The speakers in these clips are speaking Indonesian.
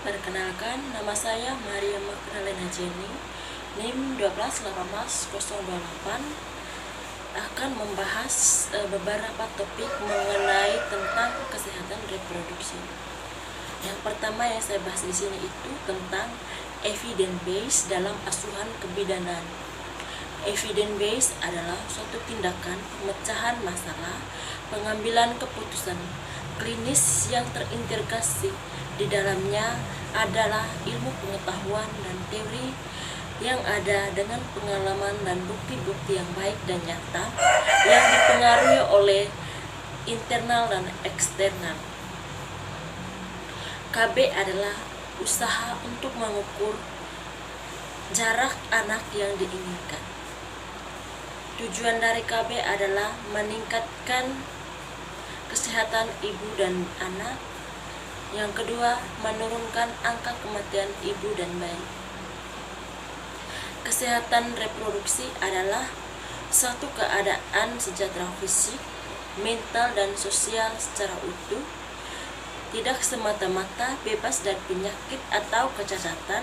Perkenalkan, nama saya Maria Magdalena Jenny, NIM 121808, akan membahas beberapa topik mengenai tentang kesehatan reproduksi. Yang pertama yang saya bahas di sini itu tentang evidence base dalam asuhan kebidanan. Evidence base adalah suatu tindakan pemecahan masalah, pengambilan keputusan klinis yang terintegrasi. Di dalamnya adalah ilmu pengetahuan dan teori yang ada dengan pengalaman dan bukti-bukti yang baik dan nyata yang dipengaruhi oleh internal dan eksternal. KB adalah usaha untuk mengukur jarak anak yang diinginkan. Tujuan dari KB adalah meningkatkan kesehatan ibu dan anak. Yang kedua, menurunkan angka kematian ibu dan bayi. Kesehatan reproduksi adalah suatu keadaan sejahtera fisik, mental, dan sosial secara utuh, tidak semata-mata bebas dari penyakit atau kecacatan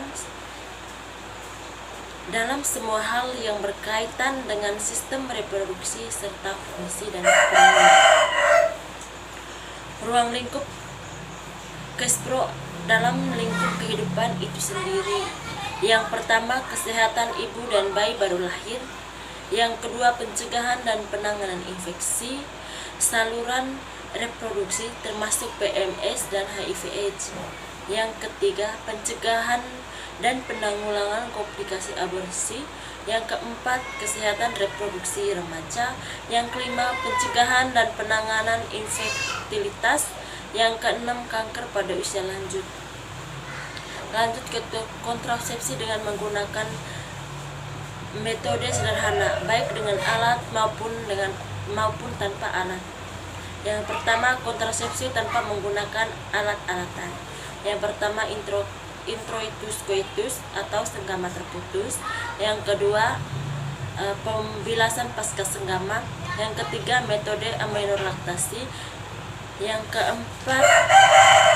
dalam semua hal yang berkaitan dengan sistem reproduksi serta fungsi dan peran. Ruang lingkup Kespro dalam lingkup kehidupan itu sendiri. Yang pertama, kesehatan ibu dan bayi baru lahir. Yang kedua, pencegahan dan penanganan infeksi saluran reproduksi termasuk PMS dan HIV/AIDS. Yang ketiga, pencegahan dan penanggulangan komplikasi aborsi. Yang keempat, kesehatan reproduksi remaja. Yang kelima, pencegahan dan penanganan infertilitas. Yang keenam, kanker pada usia lanjut. Lanjut ke kontrasepsi dengan menggunakan metode sederhana, baik dengan alat maupun tanpa alat. Yang pertama, kontrasepsi tanpa menggunakan alat-alatan. Yang pertama, introitus coitus atau senggama terputus. Yang kedua, pembilasan pasca senggama. Yang ketiga, metode aminorelatasi. Yang keempat,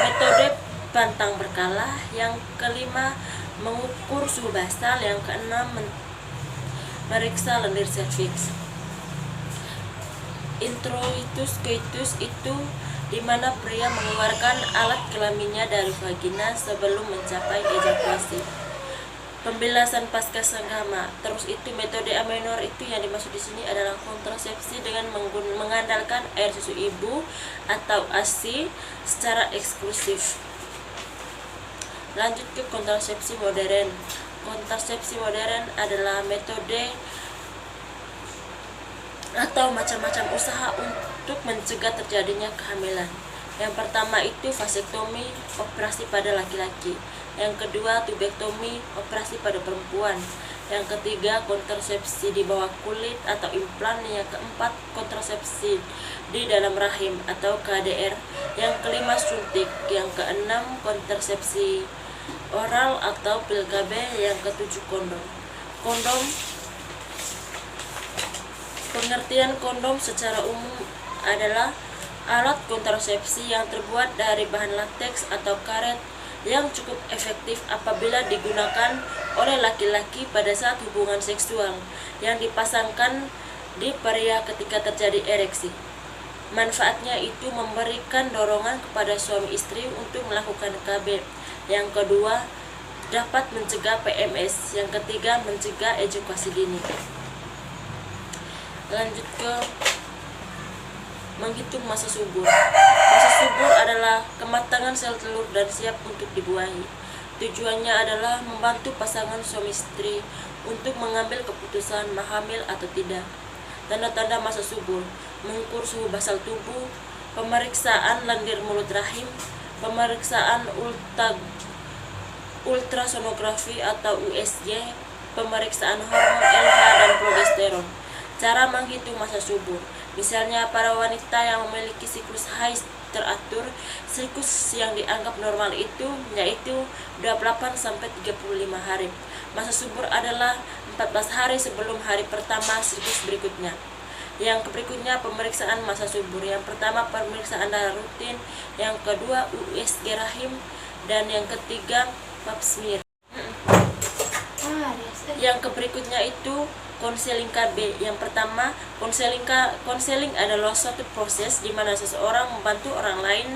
metode pantang berkala. Yang kelima, mengukur suhu basal. Yang keenam, meriksa lendir serviks. Introitus coitus itu di mana pria mengeluarkan alat kelaminnya dari vagina sebelum mencapai ejakulasi. Pembilasan pasca senggama. Terus itu metode aminor itu yang dimaksud di sini adalah kontrasepsi dengan mengandalkan air susu ibu atau ASI secara eksklusif. Lanjut ke kontrasepsi modern. Kontrasepsi modern adalah metode atau macam-macam usaha untuk mencegah terjadinya kehamilan. Yang pertama itu vasektomi, operasi pada laki-laki. Yang kedua, tubektomi, operasi pada perempuan. Yang ketiga, kontrasepsi di bawah kulit atau implan. Yang keempat, kontrasepsi di dalam rahim atau KDR. Yang kelima, suntik. Yang keenam, kontrasepsi oral atau pil KB. Yang ketujuh, kondom. Pengertian kondom secara umum adalah alat kontrasepsi yang terbuat dari bahan lateks atau karet yang cukup efektif apabila digunakan oleh laki-laki pada saat hubungan seksual yang dipasangkan di pria ketika terjadi ereksi. Manfaatnya itu memberikan dorongan kepada suami istri untuk melakukan KB. Yang kedua, dapat mencegah PMS. Yang ketiga, mencegah ejakulasi dini. Lanjut ke menghitung masa subur. Masa subur adalah kematangan sel telur dan siap untuk dibuahi. Tujuannya adalah membantu pasangan suami istri untuk mengambil keputusan hamil atau tidak. Tanda-tanda masa subur: mengukur suhu basal tubuh, pemeriksaan lendir mulut rahim, pemeriksaan ultrasonografi atau USG, pemeriksaan hormon LH dan progesteron. Cara menghitung masa subur: misalnya para wanita yang memiliki siklus haid teratur, siklus yang dianggap normal itu yaitu 28-35 hari. Masa subur adalah 14 hari sebelum hari pertama siklus berikutnya. Yang berikutnya pemeriksaan masa subur. Yang pertama pemeriksaan darah rutin, yang kedua USG rahim, Dan yang ketiga pap smear. Yang berikutnya itu konseling KB. Yang pertama, konseling adalah suatu proses di mana seseorang membantu orang lain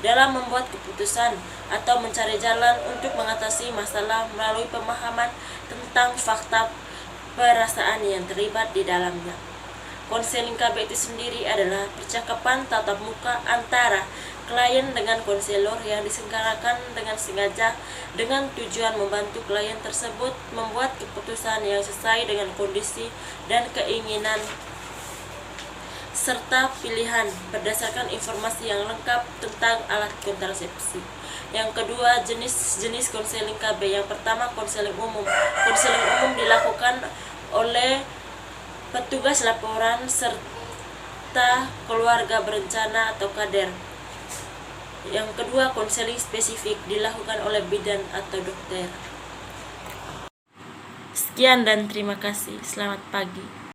dalam membuat keputusan atau mencari jalan untuk mengatasi masalah melalui pemahaman tentang fakta perasaan yang terlibat di dalamnya. Konseling KB itu sendiri adalah percakapan tatap muka antara klien dengan konselor yang diselenggarakan dengan sengaja dengan tujuan membantu klien tersebut membuat keputusan yang sesuai dengan kondisi dan keinginan serta pilihan berdasarkan informasi yang lengkap tentang alat kontrasepsi. Yang kedua, jenis konseling KB. Yang pertama, konseling umum. Konseling umum dilakukan oleh petugas laporan serta keluarga berencana atau kader. Yang kedua, konseling spesifik dilakukan oleh bidan atau dokter. Sekian dan terima kasih. Selamat pagi.